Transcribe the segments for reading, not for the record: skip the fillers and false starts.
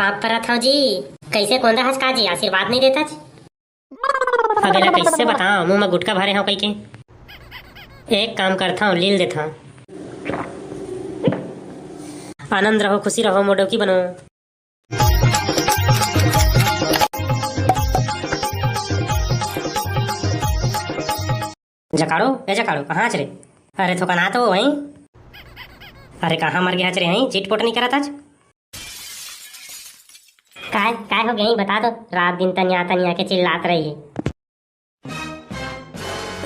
पाप परत हूँ जी। कैसे कौन हस का जी आशीर्वाद नहीं देता जी। अगला कैसे बताओ मुंह में गुटका भरे हो कई के। एक काम करता हूँ लील देता हूँ। आनंद रहो खुशी रहो मोडोकी बनो। जकाड़ो ए जकाड़ो कहाँ रे। अरे थोका ना तो वहीं। अरे कहाँ मर गया रे वहीं चिटपोट नहीं करा था। काय हो गई बता दो। रात दिन तनिया के चिल्लात रही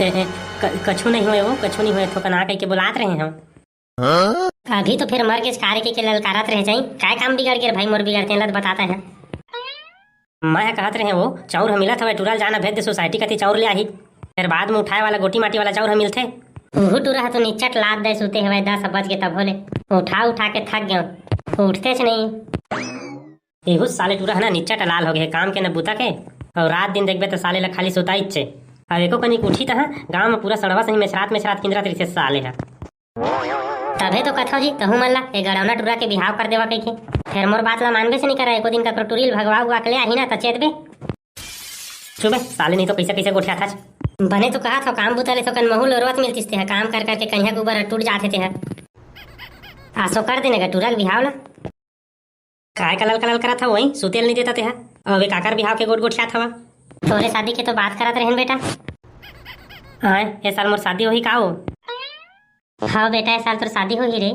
है। कछु नहीं हुए वो कछु नहीं हुए थोका ना कह के बुलात रहे हम। अभी तो फिर मर के कार्य के ललकारत रह जाई। काय काम बिगड़ गया भाई मोर बिगड़ते लत बताता है। मैं कहत रहे वो चाउर हम मिला था टूरल जाना भेज दे सोसाइटी कती चाउर ले आई। फिर बाद में उठाए वाला गोटी माटी वाला चाउर हम मिलते। ओहू टूरा तो निचट लाद दे सुते हुए 10 बज के तब होले उठा के थक गए उठते नहीं। एहू साले टूरा है ना निचट लाल हो गए काम के न बुता के। और रात दिन देखबे तो साले ला खाली सोता इच्छे। अब एको कनी उठी था गांव में पूरा सड़वा सही मेशरात किंद्रा तरीके से साले है। तभे तो कथो जी तहू मन ला ए गड़ौना टूरा के बिहाव कर देवा कहीं। फिर मोर बात ला मानबे से नहीं करा एको दिन का टूरिल भगवा हुआ के ले आही ना तचेत बे। चुबे साले नहीं तो कैसे गोठिया था। बने तो कहा था काम बुतले तो कन महू लोरवत मिलती थे काम कर करके कन्या के ऊपर टूट जाते थे। आसो कर देने का टूरल बिहाव ला। काय कलल करा था वही सुतेल नहीं देता थे। अब एक काकर बिहाव के गोठिया था। तोरे शादी के तो बात करत रहन बेटा। हाँ ये साल मोर शादी होही का हो। हाँ बेटा इस साल तो शादी हो ही रे।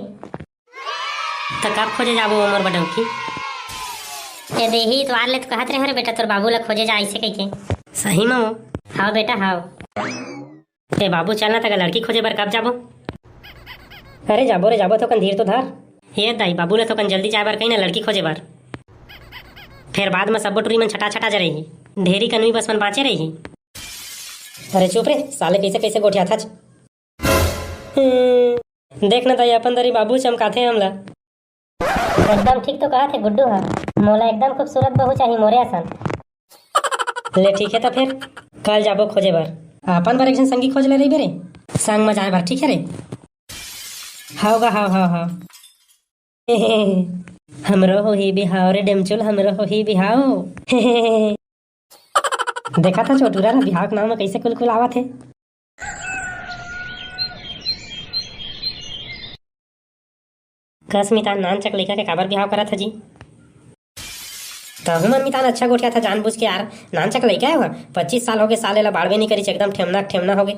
तो कब खोजे जाबो मोर बडौकी। ये देही तो आर ले तो कहत रहे रे बेटा तोर बाबू ला खोजे जा ऐसे कह के। सही में हो। हाँ बेटा हाँ। ए बाबू चलना तक लड़की खोजे बर कब जाबो। अरे जाबो रे जाबो तो कन धीर तो धर। ये दाई बाबू ला तो कन जल्दी जाए बर कहीं ना लड़की खोजे बर। फिर बाद में सबो टूरी मन छटा जा रही ढेरी कनवी बस मन बाँचे रही। अरे चुप रे साले कैसे गोठिया था। देखना ताई अपन दरी बाबू चमकाते हमला। एकदम ठीक तो कहा थे गुड्डू है मोला एकदम खूबसूरत बहू चाहिए मोरे असन। ले ठीक है तो फिर कल जाबो खोजे बर। अपन बर एक जन संगी खोज ले रही बेरे संग में जाए बर ठीक है रे। हाओगा हाँ हमरो हो ही बिहाव रे डेमचुल हमरो हो ही बिहाव। देखा था छोटूरा ना बिहाव के नाम में कैसे कुल आवा थे। कस मितान नान चक लड़का के काबर बिहाव करा था जी। तहु मन मितान अच्छा गोठिया था जानबूझ के यार नान चक लड़का है 25 साल हो गए साले ला बाड़वे नहीं करी एकदम ठेमना हो गए।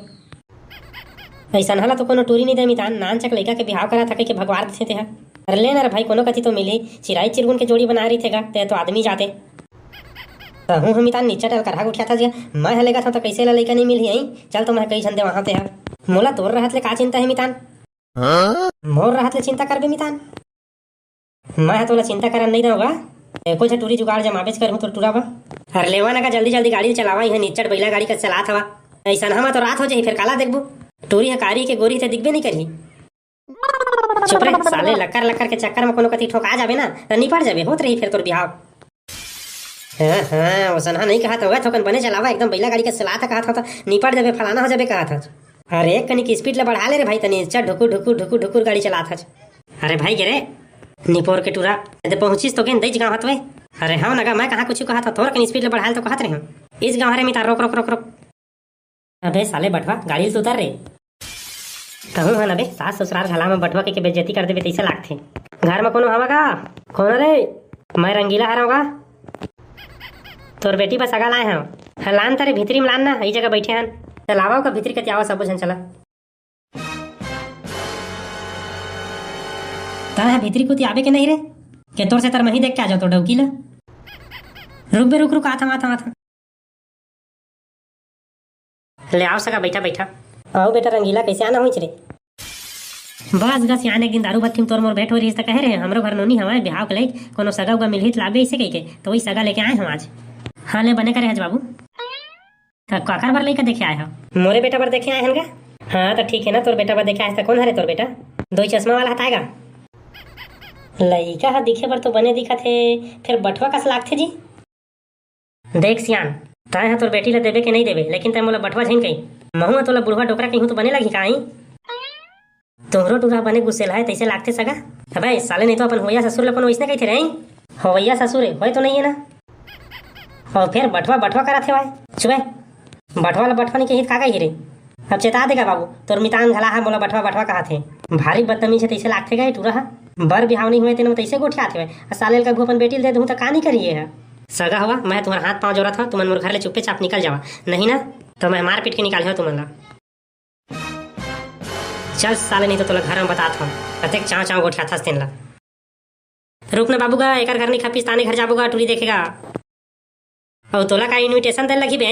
ऐसा हला तो कोनो टूरी नहीं दे मितान नान चक लड़का के बिहाव करा था के भगवान से थे। अरे ले ना भाई कोनो कथी तो मिली चिराई चिरगुन के जोड़ी बना रही थे ते तो आदमी जाते। तहु हम मितान नीचे टल करा गोठिया था जी मैं हलेगा था तो कैसे ला लड़का नहीं मिली यही चल तो मैं कई झंडे वहां पे मोला तोर रहत ले का चिंता है मितान। मोर रहत ले चिंता करबे मितान। मैं तोला चिंता करन नहीं दूंगा एको झ टूरी जुगाड़ जमाबेच कर तो टूरावा। हर लेवा ना जल्दी गाड़ी चलावा यह निचट बैला गाड़ी का चलात हवा। ऐसा हम तो रात हो जाही फिर काला देखबो टूरी हकारी के गोरी थे दिखबे नहीं करी। चुप रे साले लक्कर के चक्कर में कोनो कथी ठोका जाबे ना तो निपट जाबे होत रही फिर तोर बिहाव। हाँ वसनहा नहीं कहा था थोकन बने चलावा एकदम बैला गाड़ी का चलाता कहा था निपट जाबे फलाना हो जाबे कहा था। अरे एक कनी की स्पीड ला बढ़ा ले रे भाई तनी चल ढुकुर गाड़ी चलाता। अरे भाई गे रे निपोर के टूरा पहुंचिस तो गेंद गाँव हतवे। अरे हाँ नगा मैं कहाँ कुछ कहा था थोड़ा कनी स्पीड ला बढ़ा तो कहत रहे इस गाँव रे मिता रोक। अबे साले बटवा गाड़ी से उतर रे। कहूँ हन अबे सास ससुराल घला में बटवा के बेइज्जती कर देबे तैसे लागथे। घर में कोनो हवा का कौन रे मैं रंगीला हरऊँगा तोर बेटी बस अगा लाए हैं लान तारे भीतरी में लान ना ई जगह बैठे हन चलावा का भीतरी कति आवा सब जन चला। तारा भीतरी को आवे के नहीं रे के तोर से तर मही देख के आ जाओ तो डौकी ला। रुक आता ले आओ सका बैठा आओ बेटा रंगीला कैसे आना हुई रे। बस गस यान एक दिन दारू बत्ती तोर मोर बैठ हो रही कह रहे हमरो घर नोनी हवा बिहाव के लाइक कोनो सगा उगा मिलही लाबे ऐसे कह के तो वही सगा लेके आए हम आज। हाँ ले बने करे हज बाबू काकर बार लेकर देखे आए हो मोरे बेटा बार देखे आए हैं। हाँ तो ठीक है ना तोर बेटा बार देखे आए था कौन हरे तोर बेटा दो चश्मा वाला हटाएगा लड़का है दिखे पर तो बने दिखा थे फिर बटवा कस लागथे जी। देख सियान तय है तोर बेटी ला देबे के नहीं देबे लेकिन तय मोला बटवा झिन कही महू तोला बुढ़वा डोकरा कहीं तो बने लगी काई तोहरो टूरा बने गुस्सेला है तैसे लागते सगा। अबे साले नहीं तो अपन होया ससुर ला अपन वैसने कहते रही। हो भैया ससुर होय तो नहीं है ना। और फिर बटवा बटवा करा थे भाई चुबे बटवा ला बटवा नहीं कही का ही रे। अब चेता देगा बाबू तोर मितान घला है बोला बटवा बटवा कहा थे भारी बदतमीज है तैसे लागते गए टूरा बर बिहाव नहीं हुए तेने तैसे गोठियाते हुए सालेल का अपन बेटी दे दूँ तो का नहीं करिए है सगा हुआ मैं तुम्हारा हाथ पाँव जोड़ा था तुम मोर घर ले चुप्पे चाप निकल जावा नहीं ना तो मैं मार पीट के निकाल हो तुमला। चल साले नहीं तो तोला घर में बताता हूँ कतेक चाँव चाँव गोठिया था तेन ला। रुक ना बाबूगा एक घर नहीं खापिस ताने घर जाबूगा टूरी देखेगा और तोला का इन्विटेशन दे लगी बे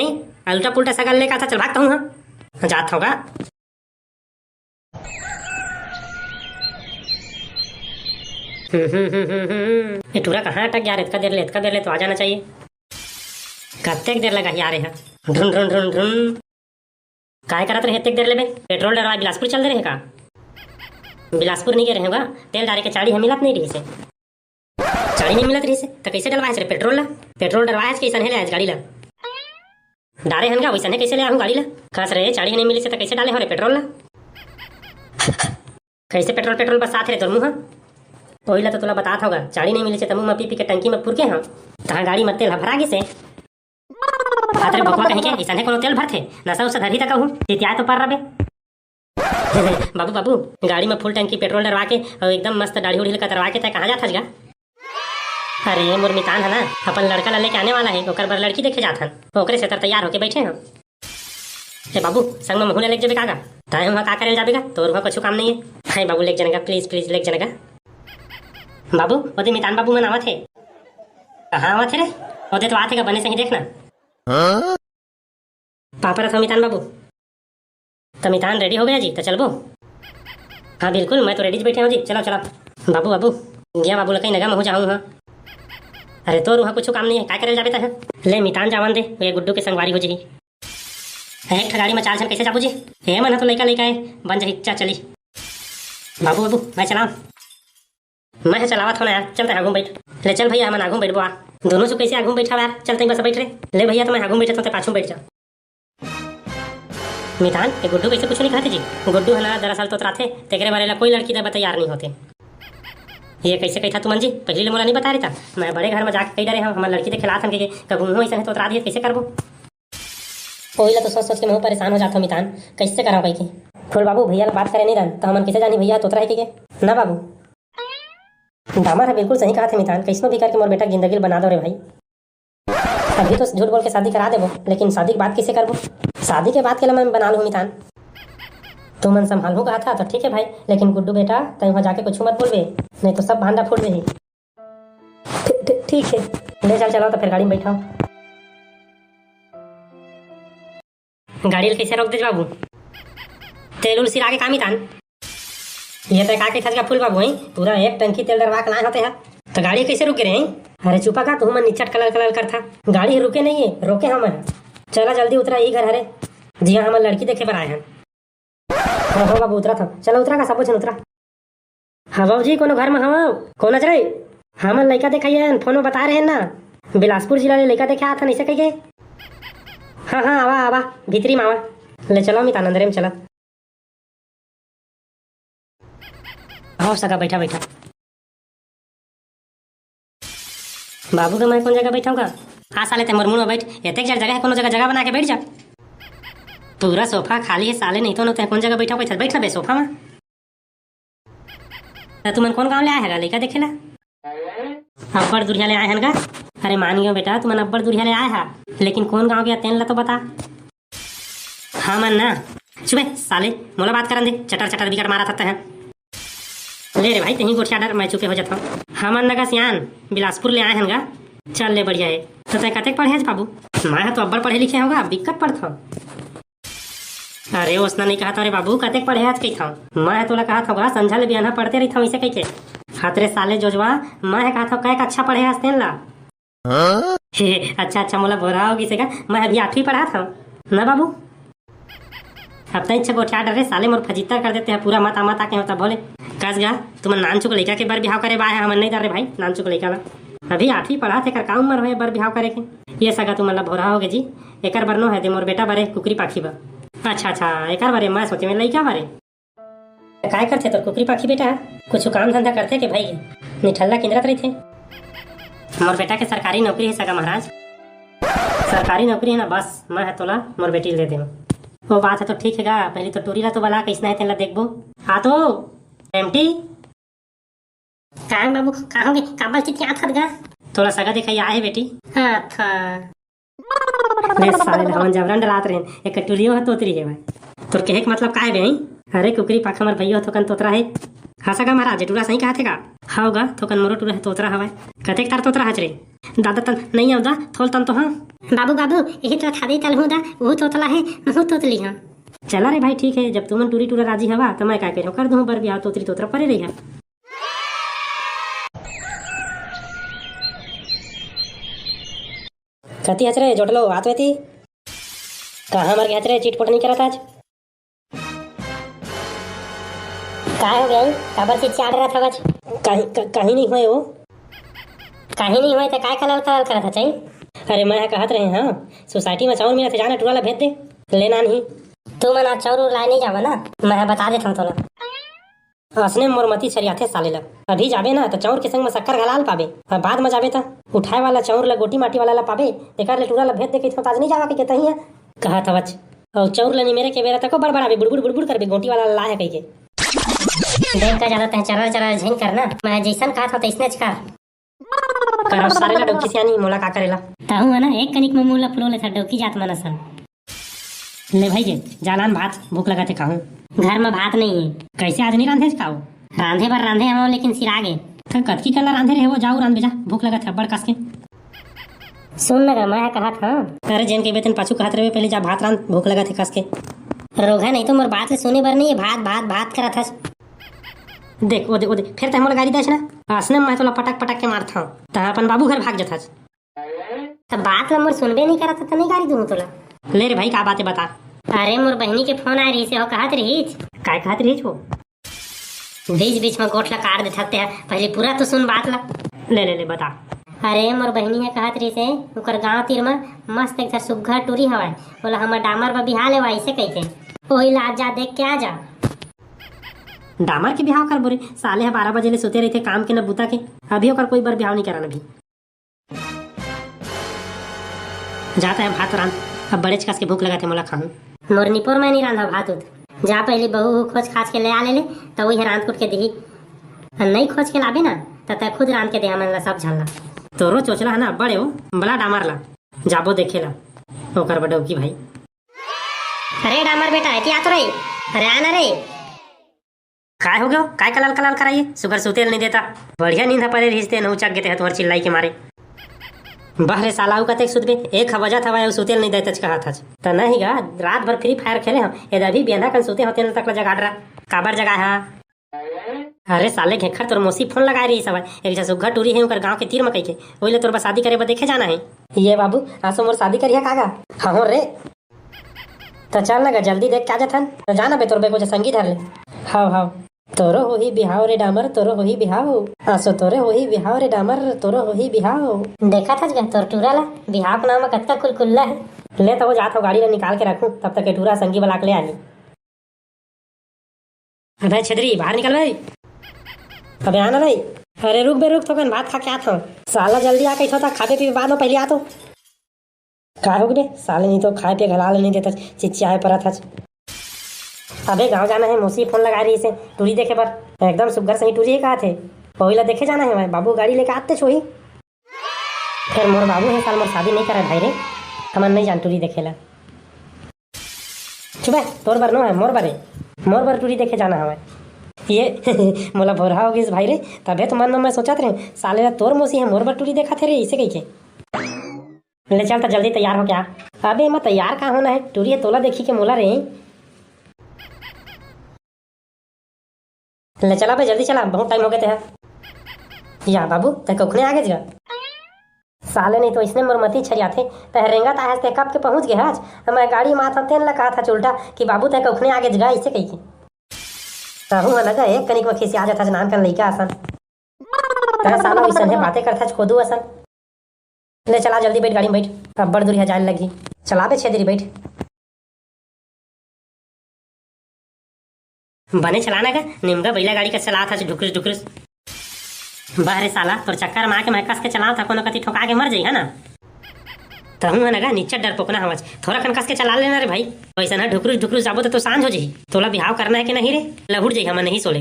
उल्टा पुल्टा सगल लेकर था चल भागता हूँ हाँ जाता होगा। ये टूरा कहाँ अटक गया रे इतना देर ले तो आ जाना चाहिए। कत्तेक देर लगा यार है ढूंढ ढूंढ ढूंढ ढूंढ काय करत रहे इतने देर ले पेट्रोल डरवा बिलासपुर चल दे रहे का बिलासपुर नहीं गए रहे होगा तेल डाले के चाड़ी मिलत नहीं रही से चाड़ी नहीं मिलत रही से तो कैसे डलवाए रे पेट्रोल डरवाए कैसे है गाड़ी ला डारे हन वैसा कैसे ले आऊँ गाड़ी ला खस रहे चाड़ी नहीं मिली से तो कैसे डाले हो रे पेट्रोल ला कैसे पेट्रोल बस साथ रे तोर मुँह वही ला तो तुला बताता होगा चाड़ी नहीं मिली से तमु में पी के टंकी में पुरके हम तहाँ गाड़ी में तेल भरा से अरे बकवा कहीं के ऐसा कोनो तेल भरथे नशा उसा धरी तक हूँ तितिया तो पर रबे बाबू बाबू गाड़ी में फुल टंकी पेट्रोल डरवा के और एकदम मस्त दाढ़ी उड़ी कतरवा के तय कहाँ जाता गा। अरे मोर मितान है ना अपन लड़का ला लेके आने वाला है ओकर बर लड़की देखे जाथन ओकरे से तर तैयार होके बैठे हम। ए बाबू संग में मुहूने लेके जाबे कागा ताए वहाँ का करे जाबेगा तोर वहाँ कुछ काम नहीं है। हाय बाबू लेके जानेगा प्लीज लेके जानेगा। बाबू ओदे मितान बाबू मन आवत है कहाँ आवत है रे ओदे तो आते का बने से ही देखना पापा रहा मितान बाबू तो मितान रेडी हो गया जी तो चलबो। हाँ बिल्कुल मैं तो रेडी बैठे हूँ जी चलो चलो बाबू बाबू गया बाबू कहीं नगा महू जाऊँ हाँ। अरे तो वहाँ कुछ काम नहीं है क्या करे जाबे है ले मितान जावन दे ये गुड्डू के संगवारी हो जी एक गाड़ी में 4 जन कैसे जाबू जी हे मन तो लड़का लेके आए बन जाए चली बाबू बाबू मैं चलाऊ मैं चलावा था ना यार चलते आगू बैठ ले चल भैया मैं आगू बैठबो दोनों से कैसे आगू बैठा यार चलते बस बैठ रहे ले भैया तो मैं आगू बैठा तो पाछू बैठ जा। मितान ये गुड्डू कैसे कुछ नहीं कहते जी गुड्डू है ना दरअसल तो त्राथे तेरे बारे ला कोई लड़की दे तैयार नहीं होते ये कैसे कही था तुमन जी पहले ले मोला नहीं बता रही था मैं बड़े घर में जाके कही डरे हमारे लड़की के खिलाफ के कब हूँ ऐसा है तो त्रात कैसे करबो कोई तो सोच के मैं परेशान हो जाता हूँ मितान कैसे करा भाई की फुल बाबू भैया बात करे नहीं रन तो हम कैसे जानी भैया तोतरा है के ना बाबू दामा है बिल्कुल सही कहा थे मितान कैसे भी करके मोर बेटा जिंदगी बना दो रे भाई अभी तो झूठ बोल के शादी करा देबो लेकिन शादी के बाद कैसे करबो शादी के बाद के लिए मैं बना लूँ मितान तो मन संभालू कहा था तो ठीक है भाई लेकिन गुड्डू बेटा तय वहाँ जाके कुछ मत बोलबे नहीं तो सब भांडा फूट रही। ठीक है ले चलो तो फिर गाड़ी में बैठाओ गाड़ी कैसे रोक दे बाबू तेल उल सिरा के काम ही तान ये तो का के फूल बाबू है पूरा एक टंकी तेल डरवा के लाए होते हैं तो गाड़ी कैसे रुके रहे अरे चुपा का तुम निचट कलर करता गाड़ी रुके नहीं है रोके हम चला जल्दी उतरा ये घर हरे जी हाँ हम लड़की देखे पर आए हैं। हो बाबू उतरा था चलो उतरा का सब कुछ उतरा। हाँ बाबू जी कोनो घर में हम कौन अच रहे हम लड़का देखा फोन में बता रहे हैं ना बिलासपुर जिला लड़का देखे आया था नहीं से कही हाँ आवा भीतरी में आवा ले चलो मितान अंदर में चला हो सका बैठा बाबू का मैं कौन जगह बैठाऊंगा हाँ साले ते मुरमुर में बैठ एतेक जगह है कोनो जगह बना के बैठ जा पूरा सोफा खाली है साले नहीं तो कौन जगह बैठा बैठ बे सोफा में तुमन कौन गाँव ले आया है लड़का देखेला अब्बड़ दुरिया ले आए हैं का अरे मान गयो बेटा तुमन अब्बड़ दुरिया ले आया है लेकिन कौन गाँव गया तेन ला तो बता। हाँ मन ना चुबे साले मोला बात करन दे चटर बिकट मारा था ले रे भाई तही गोठिया डर मैं चुपे हो जाता हूँ। हमन नगा सियान बिलासपुर ले आए हैं गा चल ले बढ़िया है तो तय कतेक पढ़े है बाबू मैं तो अब्बड़ पढ़े लिखे होगा दिक्कत पड़ता अरे उसने नहीं कहा था अरे बाबू कतेक पढ़े आज कही था मैं तोला कहा था संझा ले बिहाना पढ़ते रही था वैसे कही के हाथरे साले जोजवा मैं कहा था कैक अच्छा पढ़े आज तेन ला अच्छा मोला बोरा होगी से मैं अभी 8वीं पढ़ा था ना बाबू अब तक इच्छा गोठिया डरे साले मोर फजीता कर देते हैं पूरा मत आके होता बोले कस गा तुम नान चुक लड़का के बर बिहाव करे बाय हम नहीं डरे भाई नान चुक लड़का ला अभी 8वीं पढ़ा थे कर का उम्र है बर बिहाव करे के ये सगा तुम मतलब भोरा होगे जी एकर बर नो है दे मोर बेटा बारे कुकरी पाखी बा अच्छा एकर बारे मैं सोचे में लड़का बारे काय करते तो कुकरी पाखी बेटा कुछ काम धंधा करते के भाई निठल्ला किंद्रत रही थे मोर बेटा के सरकारी नौकरी है सगा महाराज। सरकारी नौकरी है ना, बस मैं है तोला मोर बेटी ले दे। वो बात है तो ठीक है गा, पहले तो टूरी ला तो बला कैसना है तेला देखबो। हाँ तो एमटी कहाँ बाबू कहाँ गए, काबल चिट्ठी आत गा थोड़ा सगा दिखाई आए बेटी। हाँ था ले साले हवन जबरन डरात रहे एक टूरियो है तोतरी है भाई। तोर कहे के मतलब का है भाई? अरे कुकरी पाखा मर भैया थोकन तोतरा है। हाँ सगा महाराज टूरा सही कहा थे का? हाँ गा थोकन मोरो टूरा है तोतरा हवाय। कते तार तोतरा हच रे दादा तन नहीं आवदा थोल तन तो। हाँ बाबू बाबू यही तो खादी तल हूं दा वो तोतला है वो तोतली। हाँ चला रे भाई ठीक है, जब तुमन टूरी टूरा राजी हवा तो मैं क्या करो कर दूं बर बियाह तोतरी तोतरा परे रही है। कती हच रे जोटलो आत वेती कहाँ मर गया रे चिटपट नहीं करत आज? काय हो गया काबर से चाट रहा था बच? कहीं नहीं हुए वो कहीं नहीं हुए तो काय कलर कलर करत था चाहिए। अरे मैं कहत रहे हाँ सोसाइटी में चाउर मिला थे जाना टूरा ला भेज दे लेना नहीं। तू मना चाउर लाए नहीं जावा ना, मैं बता देता हूँ तोला। असने मोरमती छरिया थे साले ला अभी जाबे ना तो चाउर के संग में शक्कर घलाल पाबे और बाद में जाबे तो उठाए वाला चाउर ला गोटी माटी वाला ला पाबे बेकार ले टूरा ला भेज दे के आज नहीं जावा के तही है कहा था बच। और चाउर ला नहीं मेरे के बेरा तक बड़बड़ाबे बुड़बुड़ बुड़बुड़ करबे गोटी वाला ला है कही के देख का ज्यादा तह चरल चरल झिन करना मैं जैसन कहा था तैसने कर कर सारे ला डोकी सियानी मोला का करेला ताहू है ना एक कनिक में मुंह ला फुलोले था डोकी जात माना सन। ले भाई जे जालान भात भूख लगा थे कहूँ घर में भात नहीं है कैसे आज नहीं रांधे खाओ रांधे बार रांधे हम लेकिन सिरा गए कतकी कला रांधे रहे वो जाओ रांध बेजा भूख लगा था बड़ कस के। सुन लगा मैं कहा था अरे जैन के वेतन पाछू कहत रहे पहले जा भात रांध भूख लगा थे कस के रोगा नहीं तो मोर बात ले सुने बर नहीं है भात भात भात करा था। देख ओ दे फिर तमोला गाड़ी देछ ना असने मैं तोला पटक पटक के मारता हूं त अपन बाबू घर भाग जथास त बात मोर सुनबे नहीं करत त नहीं गाड़ी दूं तोला। ले रे भाई का बात है बता। अरे मोर बहनी के फोन आ रही से हो कहत रही काय कहत रही वो बीच बीच में गोठला काट दे थकते है पहले पूरा तो सुन बात ला। ले बता। अरे मोर बहनी है कहत रही से ओकर गांव तीर में मस्त एक सुग्घर टूरी हवाय बोला हमर डामर बा बिहार ले वैसे कह के ओही ला जा देख के आ जा। डामर के बिहाव कर बोरे साले है 12 बजे ले सोते रहते काम के न बुता के अभी ओकर कोई बार बिहाव नहीं कराना भी जाता है भात रांध अब बड़े कस के भूख लगा थे मोला खाऊं मोर निपोर में नहीं रांधा भात उत जा पहले बहू खोज खाज के ले आ ले तो वही रांध कुट के दी नहीं खोज के लाबे ना तब खुद रांध के दे हमन ला सब झलना तोरो चोचला है ना बड़े हो बड़ा डामर ला जाबो देखेला ओकर बडौ की भाई। अरे डामर बेटा है क्या तो रही अरे आना रे काय हो गयो काय कलाल कलाल कराइए सुगर सुतेल नहीं देता बढ़िया नींद पड़े रिश्ते न उचक गए तोहर चिल्लाई के मारे बहरे सालाऊ कते सुतबे एक वजह था भाई सुतेल नहीं देता कहा था त नहीं गा रात भर फ्री फायर खेले हम ये अभी बेंधा कन सुते होते तक जगा रहा काबर जगह है। अरे साले घेखर तोर मौसी फोन लगा रही सब एक जैसा सुग्घर टूरी है उनकर गांव के तीर में कह के ओइले तोर बस शादी करे बा देखे जाना है। ये बाबू आसो मोर शादी करिया कागा हाँ रे तो चल लगा जल्दी देख क्या जाथन तो जाना बे तोर बे को संगी धर ले। हाँ तोरो होही बिहाव रे डामर तोरो होही बिहाव आसो तोरे होही बिहाव रे डामर तोरो होही बिहाव देखा था जगह तोर टूरा ला बिहाव नाम कतका कुलकुल्ला है ले तो वो जात हो गाड़ी ला निकाल के रखूं तब तक टूरा संगी वाला ले आई। अबे छदरी बाहर निकल भाई अबे आना भाई। अरे रुक बे रुक तो भात खा के आता हूँ साला जल्दी आ कैसा था खाते पीते बाद में पहले आ तो का हो गए साले नहीं तो खाए पे घला नहीं देता चिचियाए पड़ा था। अबे गांव जाना है मौसी फोन लगा रही से टूरी देखे पर एकदम सुग्घर सही टूरी कहा थे ओहिला देखे जाना है भाई बाबू गाड़ी लेके आते छोही फिर मोर बाबू है साल मोर शादी नहीं करे भाई रे हमन नहीं जान टूरी देखेला चुप तोर बर नो है मोर बर टूरी देखे जाना है ये मोला भोरा हो गई भाई रे तबे तो मन में मैं सोचत रहे साले ला तोर मौसी है मोर बर टूरी देखा थे रे इसे कही के ले चल तो जल्दी तैयार हो क्या। अबे मैं तैयार कहाँ होना है टूरी है तोला देखी के मोला रे ले चला बे जल्दी चला बहुत टाइम हो गए थे या बाबू ते कखने आ गए जगह साले नहीं तो इसने मरमती छरिया थे तह रेंगा ता हंसते कब के पहुंच गए आज मैं गाड़ी माथा तेल ला कहा था चुलटा कि बाबू ते कखने आ गए जगह इसे कही के ताहू लगा एक कनिक में खिसी आ जाता नान कर लइका असन तह साला इसन है बातें करता खोदू असन ले चला जल्दी बैठ गाड़ी में बैठ अब बड़ दूरिया जाने लगी चला बे छेदरी बैठ बने चलाना का निमगा बैला गाड़ी का चला था ढुकरस ढुकरस बाहरे साला तोर चक्कर में आके मैं कस के चलाओ था कोनो कति ठोका के मर जाई है ना। तहु है ना नीचे डर पोकना हवज थोड़ा खन कस के चला लेना रे भाई। वैसा ना ढुकरू ढुकरू जाबो तो सांझ हो जाई। तोला बिहाव करना है कि नहीं रे लहुड़ जाई हम नहीं सोले।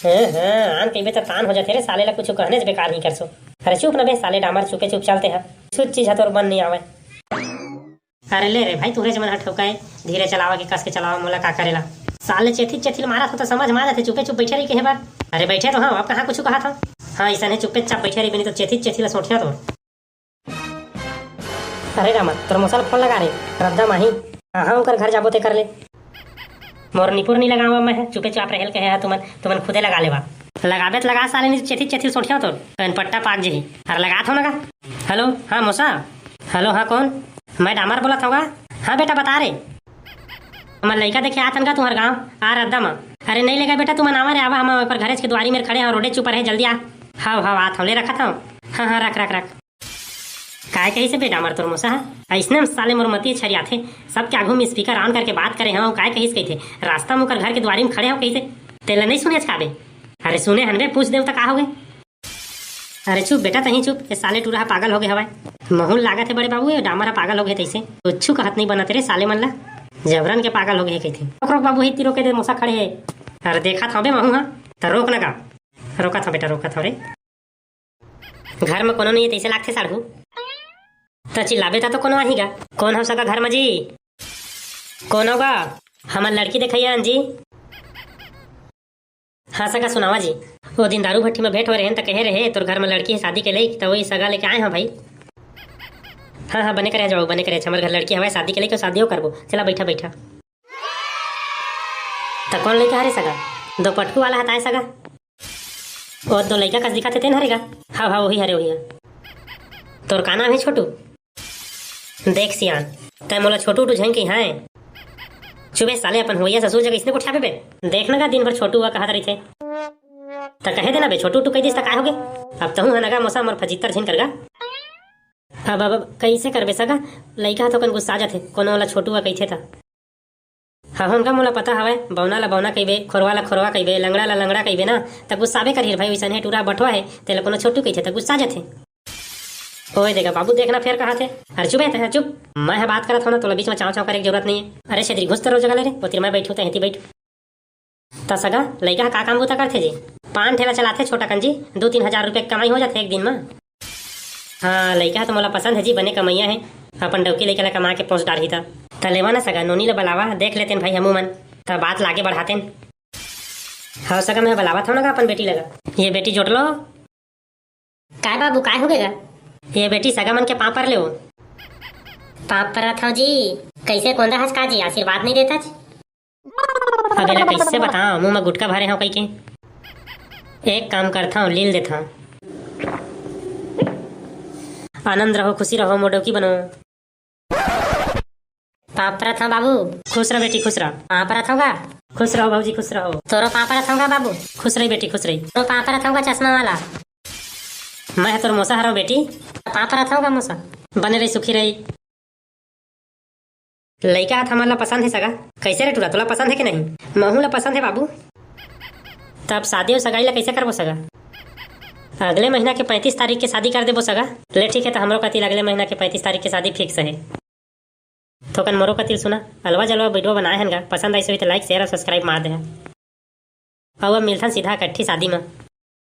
आन कई तो तान हो जाते रे साले ला कुछ कहने से बेकार नहीं कर सो। अरे चुप ना बे साले डामर चुपे चुप चलते हैं कुछ चीज है तोर बन नहीं आवे। अरे ले रे भाई तुरे जमन ठोकाए धीरे चलावा के कस के चलावा मोला का करेला। साले चेथी चेथी मारा था तो समझ में आ जाते चुपे चुप बैठे रही के बार। अरे बैठे तो हाँ अब कहाँ कुछ कहा था। हाँ ऐसा नहीं चुपे चाप बैठे रही बनी तो चेथी चेथी ला सोटिया तो। अरे रामा तोर मसाला फोन लगा रे रद्दा माही हाँ ओकर घर जाबो ते कर ले। मोर निपुर नहीं लगावा मैं चुपे चाप रहेल कहे है तुमन खुदे लगा लेवा। लगाबे तो लगा साले नहीं चेथी चेथी सोटिया तो पट्टा पाक जी। अरे लगा था ना का। हेलो हाँ मोसा। हेलो हाँ कौन मैं डामर बोला था। हाँ बेटा बता रे हमार लड़का देखे आतन का तुम्हारे गाँव आ रद्दा माँ। अरे नहीं लेगा बेटा तुम आवा रे आवा हम ऊपर घरेज के द्वारी में खड़े हैं रोडे चुपर है जल्दी आ। हाँ हाँ आत ले रखा था। हाँ हाँ रख रख रख काय कही से बेटा मर तोर मोसा ऐसने साले मोर मती छरिया थे सबके आगू में स्पीकर ऑन करके बात करे हम काय कही कही थे रास्ता मुकर घर के द्वारी में खड़े हो कही से तेला नहीं सुने काबे। अरे सुने हनबे पूछ देव तो का हो गए। अरे चुप बेटा तही चुप ये साले टूरा पागल हो गए हवाए महूल लागत है बड़े बाबू ये डामरा पागल हो गए तैसे कुछ कहत नहीं बना तेरे साले मन ला जबरन के पागल हो गए कही थे। रोक बाबू ही तिरो के दे मोसा खड़े है। अरे देखा था बे महू हाँ तो रोक ना का रोका था बेटा रोका था रे घर में कोनो नहीं है तैसे लागते साढ़ू तो चिल्लाबे था तो कोनो आहीगा कौन हो सका घर में जी कौन होगा हमार लड़की देखिए जी। हाँ सगा सुनावा जी वो दिन दारू भट्टी में भेंट हो रहे हैं तो कहे रहे तोर घर में लड़की है शादी के लिए तो वही सगा लेके आए हैं भाई। हाँ हाँ बने करे जाओ बने करे हमारे घर लड़की हमारे शादी के लिए शादी करबो चला बैठा बैठा। तो कौन लेके आ रहे सगा दो पटकू वाला हताए सगा और दो लड़का कस दिखाते थे ना हरेगा। हाँ हाँ वही हरे वही है तोर का नाम है छोटू। देख सियान तय मोला छोटू टू झंकी है चुबे साले अपन होइया ससुर जगह इसने को उठा पे देखना का दिन भर छोटू हुआ कहत रही थे तो कहे देना बे छोटू टू कह दिस का होगे अब तहू हनगा मोसा मोर फजितर झिन करगा। अब कैसे करबे सगा लइका तो कन गुस्सा जाथे कोनो वाला छोटू कही थे था। हाँ उनका मोला पता हवे बौना ला बौना कहिबे खोरवा ला खोरवा कहिबे लंगड़ा ला लंगड़ा कहिबे ना त गुस्साबे करिए भाई वैसा है टूरा बटवा है तेला कोनो छोटू कही थे तो गुस्सा जाथे। ओए देखा बाबू देखना फिर कहा थे। अरे चुप है चुप मैं है बात करत हो ना तो बीच में चाव चाव करे की जरूरत नहीं है। अरे छेत्री घुस तो जगह ले रे पोतिर मैं बैठू तो बैठू ता सगा लइका का काम बूता करते जी पान ठेला चलाते छोटा कंजी 2-3 हजार रुपये कमाई हो जाते एक दिन में। हाँ लइका तो मोला पसंद है जी बने कमैया है अपन डौकी लेके ला कमा के पहुंच डाली था लेवा ना सगा नोनी ला बलावा देख लेते भाई हमू मन तब बात लागे बढ़ाते। हाँ सगा मैं बलावा था ना अपन बेटी लगा ये बेटी जोड़ लो काय बाबू काय हो गएगा ये बेटी सगा मन के पाँव पर ले पाँव पर था जी कैसे कौन हस का जी आशीर्वाद नहीं देता जी। अबे ला कैसे बताओ मुंह में गुटका भरे हो कई के एक काम करता हूँ लील देता हूँ। आनंद रहो खुशी रहो मोडोकी बनो पापरा था बाबू खुश रहो बेटी खुश रहो पापरा था खुश रहो भाजी खुश रहो तोरो पापरा था बाबू खुश रही बेटी खुश रही तो पापरा था चश्मा वाला मैं तोर मोसा हरो बेटी पापरा था मोसा बने रही सुखी रही। लड़का हाथ हमारा पसंद है सगा कैसे रे टूरा तोला पसंद है कि नहीं महू ला पसंद है बाबू तब शादी और सगाई ला कैसे करबो सगा अगले महीना के 35 तारीख के शादी कर देबो सगा ले ठीक है तो हमरो कतिल अगले महीना के 35 तारीख के शादी फिक्स है। तो कन मोरो कतिल सुना अलवा जलवा वीडियो बनाए हैं पसंद आई तो लाइक शेयर और सब्सक्राइब मार दे। अब मिलता सीधा इकट्ठी शादी में।